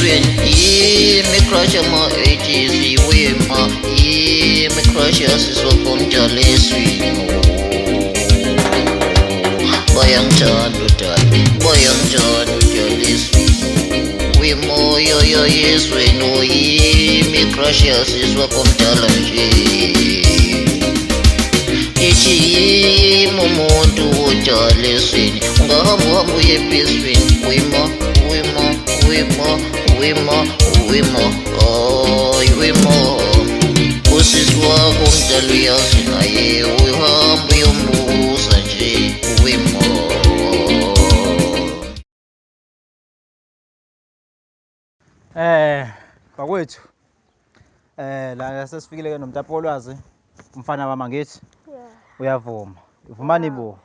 esweni yimi crush ama-80s wema yimi crush yasisofomdala esweni bayangithanda udala bayangithanda udala esweni wimoyoyo yesweni yimi crush yasisofomdala nje ithi yimi umuntu odala esweni ungahamba uhamba uye ebhesweni wima wima usisi wakho mdala uyazi naye uhamba uyombuza nje wima. Bakwethu la sesifikile noMtapolwazi umfana wami angithi uyavuma uvumani bo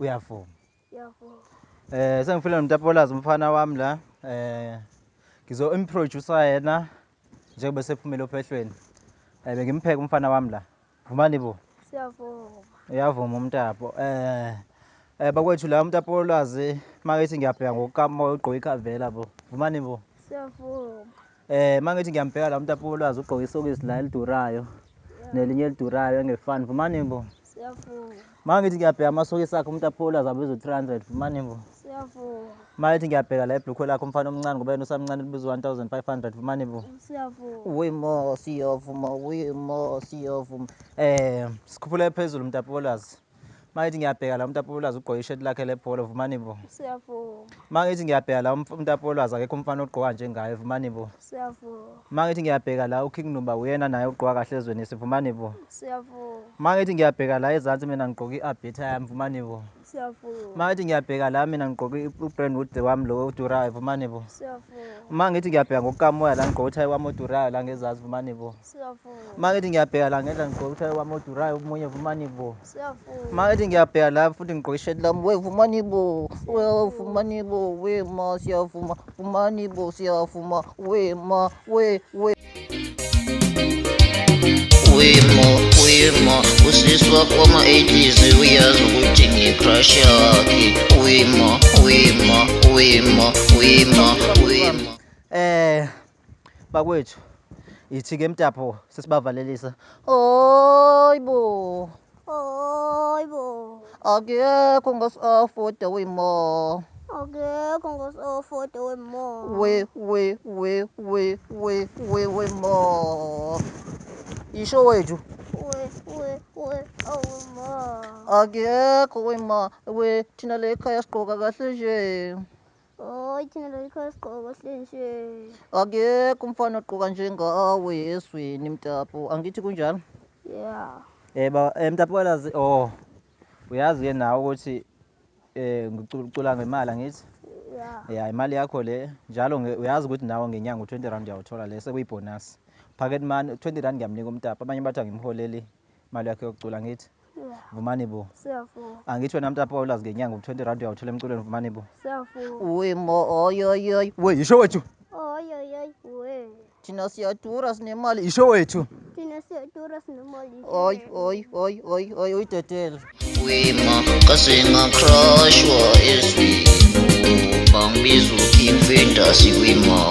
uyavuma sengifile noMtapolwazi umfana wami la ngizo-improducer yena njengoba sephumile ophehlweni bengimpheka umfana wami la vumani bo siyavuma uyavuma umtapo bakwethu la uMtapolwazi makithi ngiyabheka ngokukamoya ugqoke ikhavela bo vumani bo siyavuma mangithi ngiyambheka la uMtapolwazi ugqoke isokisi la elidurayo nelinye elidurayo engefani vumani bo siyavuma mangithi ngiyabheka amasokisi akhe uMtapolwazi abiza u-300 vumani bo siyavuma mangithi ngiyabheka la ibhlukwe lakhe umfana omncane ngoba yena usamncane libiza 1500 vumani bo siyavuma wima siyavuma wima siyavuma sikhuphule phezulu uMtapolwazi mangithi ngiyabheka la uMtapolwazi ugqoke isheti lakhe lebhola vumani bo siyavuma mangithi ngiyabheka la uMtapolwazi akekho umfana ogqoka njengaye vumani bo siyavuma mangithi ngiyabheka la uKing Numba uyena naye ugqoka kahle ezweni sivumani bo siyavuma mangithi ngiyabheka la ezansi mina ngigqoka i-abita yami vumani bo siyavuma mangithi ngiyabheka la mina ngigqoka uBrandwood wami lo odurayo vumani bo siyavuma mangithi ngiyabheka ngokukamoya la ngigqoka uthayi wami odurayo la ngezansi vumani bo siyavuma mangithi ngiyabheka la ngedla ngigqoka uthayi wami odurayo omunye vumani bo siyavuma mangithi ngiyabheka la futhi ngigqoka isheti lami we vumani bo vumani bo wema siyavuma vumani bo siyavuma wema wima usisi wakho wama-80s uyazi ukuthi ngicrush yakhe wima. Bakwethu ithi-ke Mtapo sesibavalelisa hayibo akekho ngasi-afoda wema akekho ngasi-afoda wema wema isho wethu awema akekho wema thina le ekhaya sigqoka kahle nje hayi thina la ekhaya sigqoka kahle nje akekho umfana ogqoka njengawe esweni Mtapo angithi kunjalo Mtapolwazi uyazi-ke nawe ukuthi ngicula ngemali angithi imali yakho le njalo uyazi ukuthi nawe ngenyanga u-20 uyawuthola le sekuyibhonasi pocket money 20 rand ngiyamnika uMtapo abanye bathi angimholeli imali yakhe yokucula ngithi vumani bo siyavuma angithi wena Mtapolwazi ngenyanga u-20 rand uyawuthola emculweni vumani bo siyavuma wema oyoyoy we yisho wethu we thina siyadura sinemali isho wethu thina siyadura sinemali oy uyidedele wima kasengakrushwa esweni bangibiza uKing Fantasy wima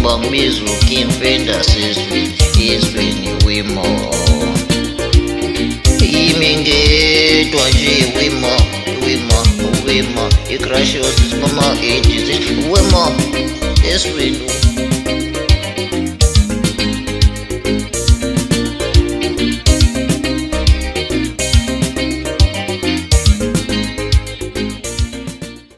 bangibiza uKing Fantasy esweni wima yimi ngedwa nje wima icrush yosisi mama-80s wima esweni